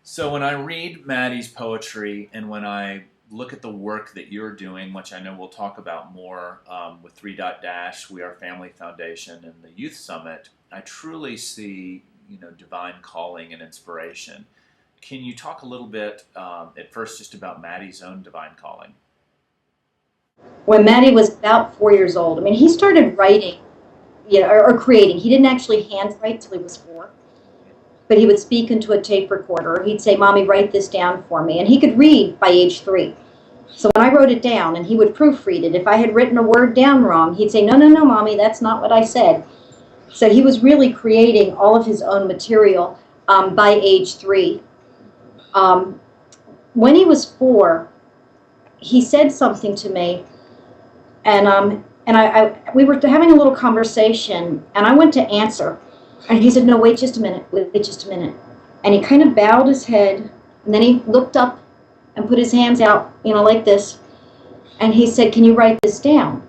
So when I read Mattie's poetry and when I look at the work that you're doing, which I know we'll talk about more with Three Dot Dash, We Are Family Foundation, and the Youth Summit, I truly see divine calling and inspiration. Can you talk a little bit at first just about Mattie's own divine calling? When Mattie was about 4 years old, I mean, he started writing, or creating. He didn't actually handwrite till he was four, but he would speak into a tape recorder. He'd say, "Mommy, write this down for me." And he could read by age 3. So when I wrote it down and he would proofread it, if I had written a word down wrong, he'd say, "No, no, no, Mommy, that's not what I said." So he was really creating all of his own material by age 3. Um, when he was 4, he said something to me, and we were having a little conversation, and I went to answer, and he said, "No, wait just a minute, wait just a minute," and he kind of bowed his head, and then he looked up and put his hands out, like this, and he said, "Can you write this down?"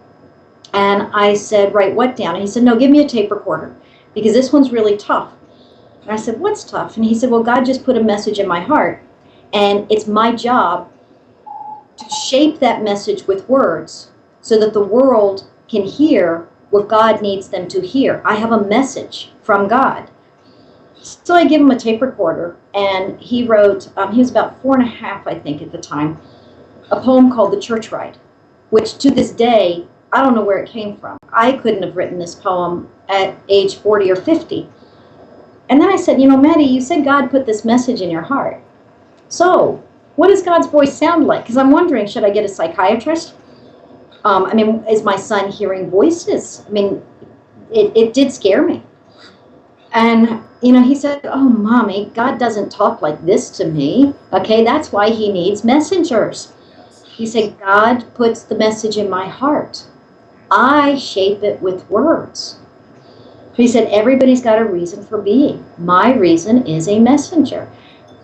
And I said, "Write what down?" And he said, "No, give me a tape recorder, because this one's really tough." And I said, "What's tough?" And he said, "Well, God just put a message in my heart, and it's my job to shape that message with words so that the world can hear what God needs them to hear. I have a message from God." So I give him a tape recorder, and he wrote, he was about 4 and a half, I think, at the time, a poem called The Church Ride, which to this day, I don't know where it came from. I couldn't have written this poem at age 40 or 50. And then I said, "Mattie, you said God put this message in your heart. So what does God's voice sound like? Because I'm wondering, should I get a psychiatrist? Is my son hearing voices?" It did scare me. And, he said, "Oh, Mommy, God doesn't talk like this to me. Okay, that's why he needs messengers." Yes. He said, "God puts the message in my heart. I shape it with words." He said, "Everybody's got a reason for being. My reason is a messenger."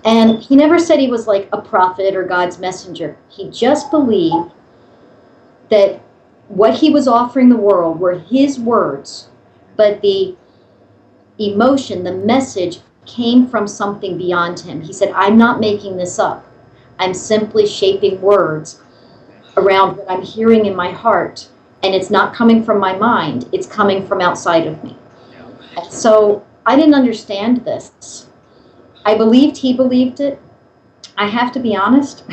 And he never said he was like a prophet or God's messenger. He just believed that what he was offering the world were his words, but the emotion, the message came from something beyond him. He said, "I'm not making this up. I'm simply shaping words around what I'm hearing in my heart, and it's not coming from my mind, it's coming from outside of me." Yeah. And so I didn't understand this. I believed he believed it. I have to be honest,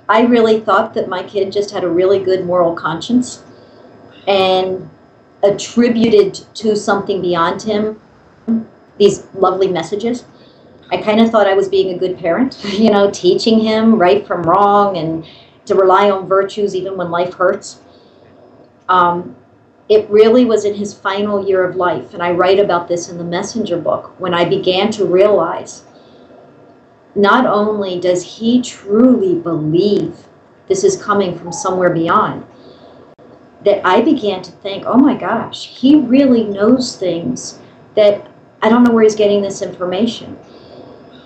I really thought that my kid just had a really good moral conscience and attributed to something beyond him these lovely messages. I kind of thought I was being a good parent, teaching him right from wrong and to rely on virtues even when life hurts. Um, it really was in his final year of life, and I write about this in the Messenger book, when I began to realize not only does he truly believe this is coming from somewhere beyond, that I began to think, oh my gosh, he really knows things that I don't know where he's getting this information.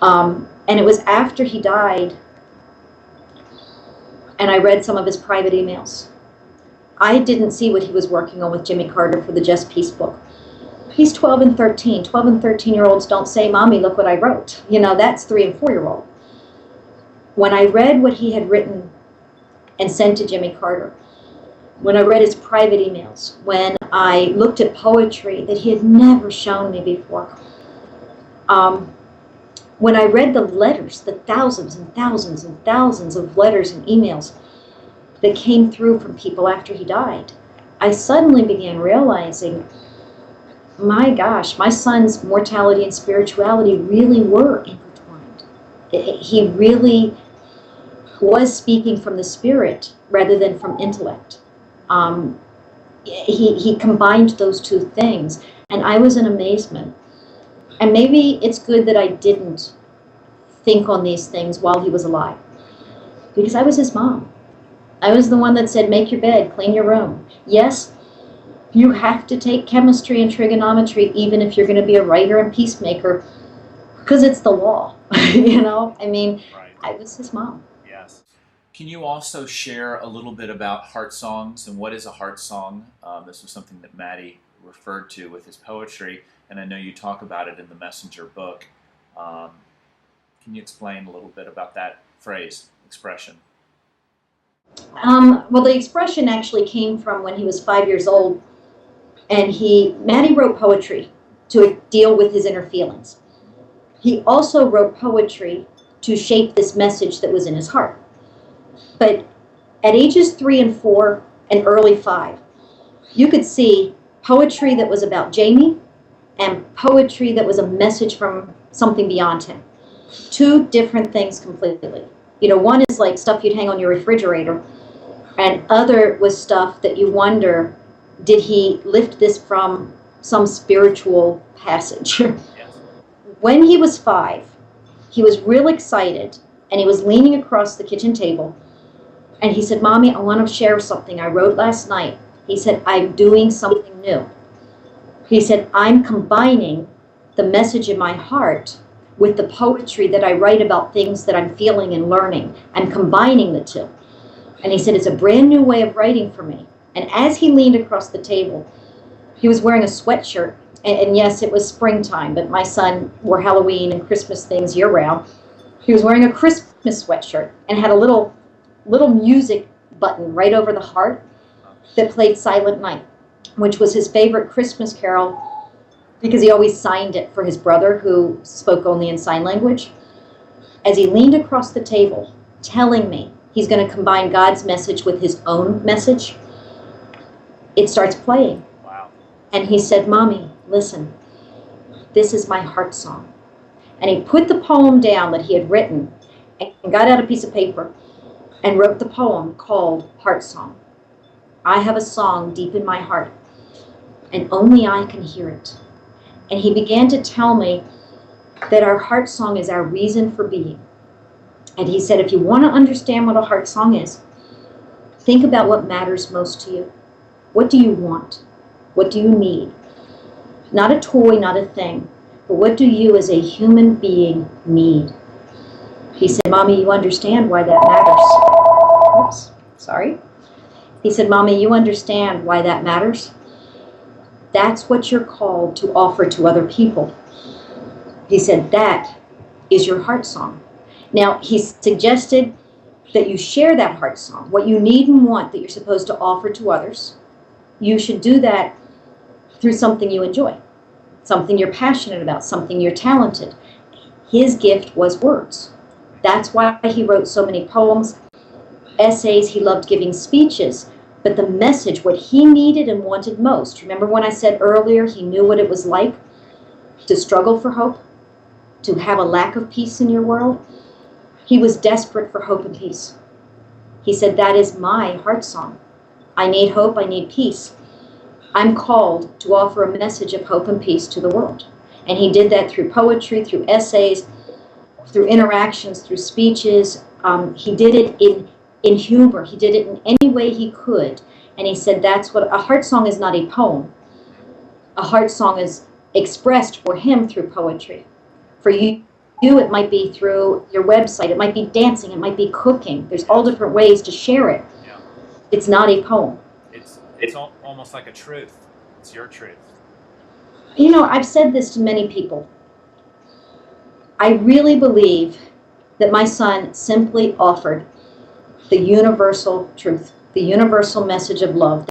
And it was after he died, and I read some of his private emails. I didn't see what he was working on with Jimmy Carter for the Just Peace book. He's 12 and 13. 12 and 13-year-olds don't say, "Mommy, look what I wrote." That's 3 and 4-year-old. When I read what he had written and sent to Jimmy Carter, when I read his private emails, when I looked at poetry that he had never shown me before, when I read the letters, the thousands and thousands and thousands of letters and emails that came through from people after he died, I suddenly began realizing, my gosh, my son's mortality and spirituality really were intertwined. He really was speaking from the spirit rather than from intellect. Um, he combined those two things, and I was in amazement. And maybe it's good that I didn't think on these things while he was alive, because I was his mom. I was the one that said, "Make your bed, clean your room." Yes, you have to take chemistry and trigonometry, even if you're going to be a writer and peacemaker, because it's the law. Right. I was his mom. Yes. Can you also share a little bit about heart songs and what is a heart song? This was something that Mattie referred to with his poetry, and I know you talk about it in the Messenger book. Um, Can you explain a little bit about that phrase, expression? Well, the expression actually came from when he was 5 years old, and Mattie wrote poetry to deal with his inner feelings. He also wrote poetry to shape this message that was in his heart. But at ages 3 and 4 and early 5, you could see poetry that was about Jeni and poetry that was a message from something beyond him. Two different things completely. You know, one is like stuff you'd hang on your refrigerator, and other was stuff that you wonder, did he lift this from some spiritual passage? Yes. When he was 5, he was real excited, and he was leaning across the kitchen table, and he said, "Mommy, I want to share something I wrote last night." He said, "I'm doing something new." He said, "I'm combining the message in my heart with the poetry that I write about things that I'm feeling and learning. I'm combining the two." And he said, "It's a brand new way of writing for me." And as he leaned across the table, he was wearing a sweatshirt. And yes, it was springtime, but my son wore Halloween and Christmas things year round. He was wearing a Christmas sweatshirt and had a little music button right over the heart that played Silent Night, which was his favorite Christmas carol because he always signed it for his brother who spoke only in sign language. As he leaned across the table, telling me he's going to combine God's message with his own message, it starts playing. Wow. And he said, "Mommy, listen, this is my heart song." And he put the poem down that he had written and got out a piece of paper and wrote the poem called Heartsong. I have a song deep in my heart, and only I can hear it. And he began to tell me that our heart song is our reason for being. And he said, if you want to understand what a heart song is, think about what matters most to you. What do you want? What do you need? Not a toy, not a thing, but what do you as a human being need? He said, "Mommy, you understand why that matters." Oops, sorry. He said, "Mommy, you understand why that matters? That's what you're called to offer to other people." He said, "That is your heart song." Now, he suggested that you share that heart song, what you need and want that you're supposed to offer to others. You should do that through something you enjoy, something you're passionate about, something you're talented. His gift was words. That's why he wrote so many poems, essays. He loved giving speeches. But the message, what he needed and wanted most, remember when I said earlier he knew what it was like to struggle for hope, to have a lack of peace in your world? He was desperate for hope and peace. He said, that is my heart song. I need hope, I need peace. I'm called to offer a message of hope and peace to the world. And he did that through poetry, through essays, through interactions, through speeches. He did it in humor. He did it in any way he could. And he said that's what a heart song is, not a poem. A heart song is expressed for him through poetry. For you, it might be through your website. It might be dancing. It might be cooking. There's all different ways to share it. Yeah. It's not a poem. It's almost like a truth. It's your truth. You know, I've said this to many people. I really believe that my son simply offered the universal truth, the universal message of love